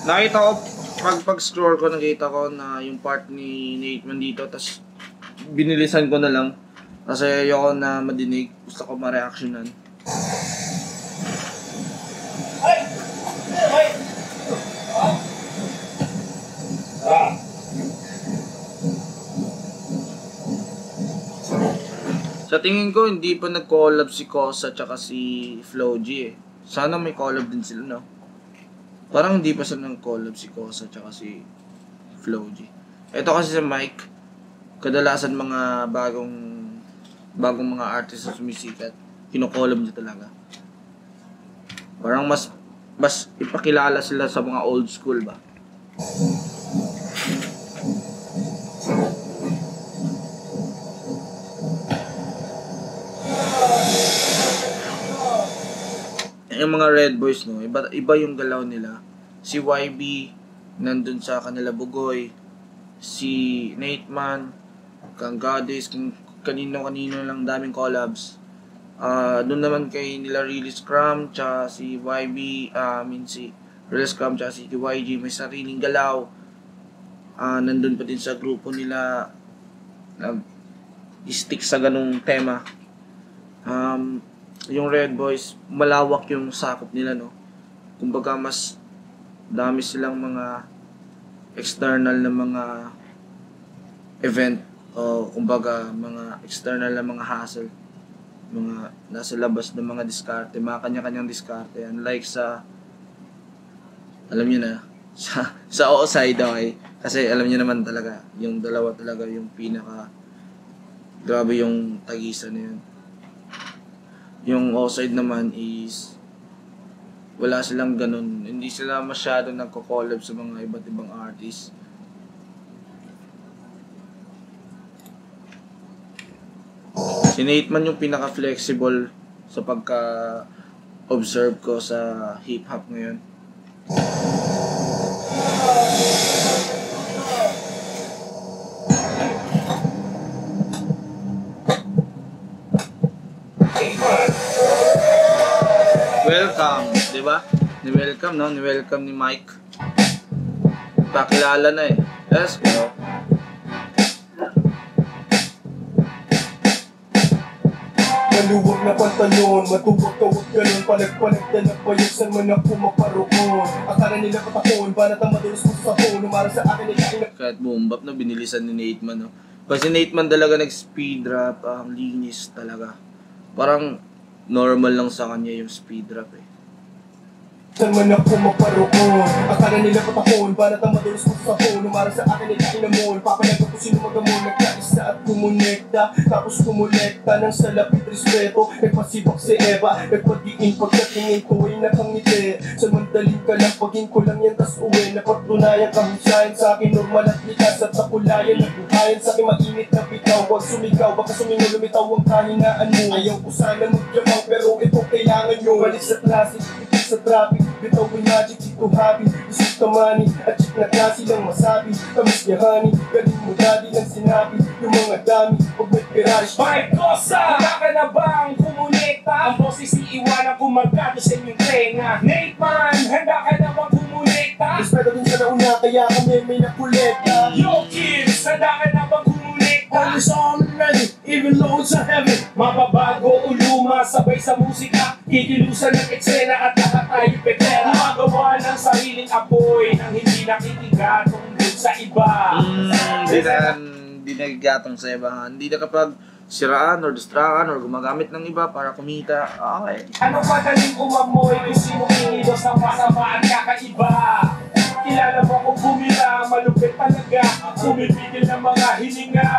Nakita ko, pag-scroll ko, nakita ko na yung part ni Nate Man dito, tapos binilisan ko na lang. Kasi ayoko na madinig, gusto ko ma-reactionan. Sa tingin ko, hindi pa nag-collab si Kosa tsaka si Flo G eh. Sana may collab din sila, no? Parang hindi pa sila nag-collab si Kosa tsaka si Flo G. Ito kasi sa Mike, kadalasan mga bagong mga artist na sumisikat, kino-collab niya talaga. Parang mas ipakilala sila sa mga old school ba? Yung mga Red Boys, no, iba yung galaw nila. Si YB nandun sa kanila Bugoy, si Nate Man, Kang Goddess, kung kanino-kanino lang daming collabs. Doon naman kay nila Really Scrum, tsaka si YB, si Really Scrum, tsaka si YG, may sariling galaw. Nandun pa din sa grupo nila, stick sa ganung tema. Yung Red Boys, malawak yung sakop nila, no? Kumbaga, mas dami silang mga external na mga event o kumbaga, mga external na mga hassle. Mga nasa labas ng mga diskarte, mga kanya-kanyang diskarte. Unlike sa, alam nyo na, sa outside, okay? Kasi alam nyo naman talaga, yung dalawa talaga yung pinaka, grabe yung tagisan na yun. Yung outside naman is wala silang ganun. Hindi sila masyado nagko-collab sa mga iba't ibang artists. Si Nate Man yung pinaka-flexible sa pagka-observe ko sa hip-hop ngayon. Welcome, di ba? Ni-welcome, no? Ni-welcome ni Mike. Pakilala na eh. Let's go. Maluwag na pantalon, matubag-tawag ganun, palag-palag na payasan man ako maparoon. Akala nila patakon, banat ang madulas ko sa sahon, umara sa akin ay kain na... Kahit boom bap na binilisan ni Nate Man, no? Kasi Nate Man talaga nag-speed rap, linis talaga. Parang normal lang sa kanya yung speed rap eh. Saan man ako maparoon, akala nila patakon, banat ang madulas ko sa sahon, umara sa akin ay kain na mon. Papanaga ko sino magamon, nagkaisa at kumonekta, tapos kumolekta ng salapit respeto. Nagpasibak si Eva, nagpadiin pagkatingin ko ay nakangiti. Samantaling ka lang, pagin ko lang yan tas uwi. Napatunayan kahusayan sa akin, normal at likas at nakulayan. Nagbuhayan sa akin mainit na bitaw, wag sumigaw, baka sumingaw lumitaw ang kahinaan mo. Ayaw ko sana magyamaw, pero ito kailangan nyo. Balik sa klase, ipit sa traffic, bitaw ko magic, ito happy. Isip ka money, at check na klase lang masabi. Tamis niya honey, galing mo daddy ng sinabi. Yung mga dami, pag may Ferrari. May Kosa! Handa ka na bang kumonekta? Ang boses iiwanan kung magkado sa inyong tenga. Nate Man, handa ka na bang kumonekta? Respeto din sa nauna, kaya kami may nakulekta. Yo kids, handa ka na bang kumonekta? Always on ready, even loads are heavy. Mababago o luma, sabay sa musika. Kikilusan ng eksena at lahat tayo petera. Gumagawa ng sariling apoy nang hindi nakikigatong dun sa iba. Hindi nagigatong sa iba. Hindi na kapag siraan or distraan or gumagamit ng iba para kumita. Okay. Ano pa daling umamoy kung sino kinilos ng masama at kakaiba? Kilala mo kung bumira, malupit talaga, pumipigil ng mga hininga.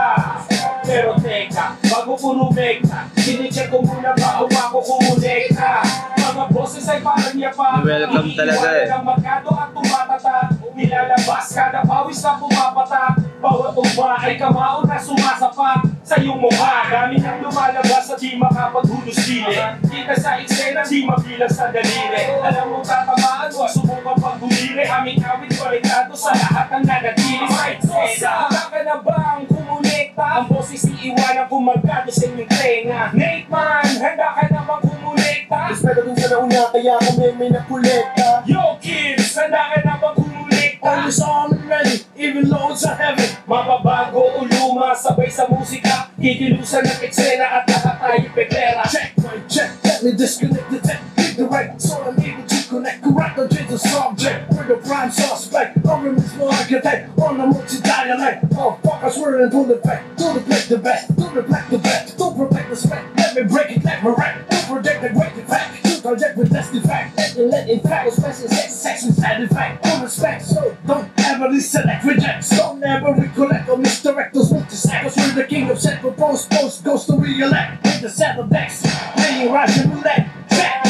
Pero teka, bago purumekta, sinicheck ko muna bago ako kumonekta. Mga boses ay parang yapa, welcome talaga eh. ng magkado at tumatata. Nilalabas kada pawis na pumapata. Bawat ugma ay kamao na sumasapa sa iyong mukha. Dami nang lumalabas at di makapaghulos dili. Kita sa eksena, di mabilang sa daliri. Alam mo tatamaan, huwag subukan pagbumili. Aming awit kolektado sa lahat ng nanatili. May Kosa, handa ka na bang kumonekta? Ang boses iiwanan kung magkado sa inyong tenga. Nate Man, handa ka na bang kumonekta? Respeto din sa nauna, kaya kami may nakulekta. Yo kids, handa ka na bang kumonekta? Always on and ready, even loads are heavy. Mababago o luma, sabay sa musika, kikilusan ng eksena at lahat tayo pekera. Check, right, check, let me disconnect the tech. Pick the right, so I'm able to connect. Correct the the subject, we're the prime suspect. I'm the architect, on the multi-dialect. Oh, fuckers, we're in full effect. To reflect the best, to reflect the best. To protect the spec, let me break it, let me wreck. To project the great effect, to project with less defect. Let in fact, especially sex and side effect. To respect, so don't ever select, reject. Don't ever recollect or misdirect those multi-seconds. We're the king of set, propose, post, goes to re-elect. With the set of decks, playing Russian roulette. Check.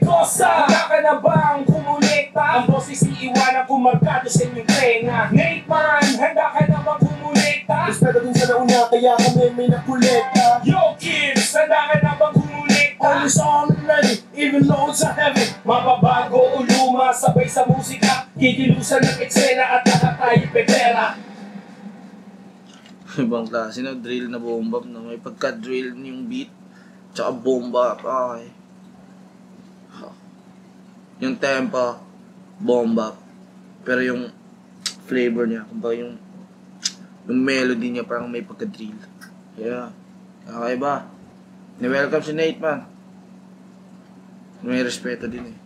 Kosa, handa ka na bang kumulekta? Ang boses iiwanan kung markado sa inyong tenga. Nate man, handa ka na bang kumulekta? Espero dun sa nauna, kaya kami may nakulekta. Yo kids, handa ka na bang kumulekta? Always on and ready, even loads are heavy. Mababago o luma, sabay sa musika, kikilusan ng eksena at lahat tayo pekera. Ibang klase na drill na bomba na may pagka-drill yung beat tsaka bomba okay. Yung tempo bomba pero yung flavor niya kumbaga yung melody niya parang may pagka-drill. Yeah. Okay ba? Ni-welcome si Nate man. May respeto din eh.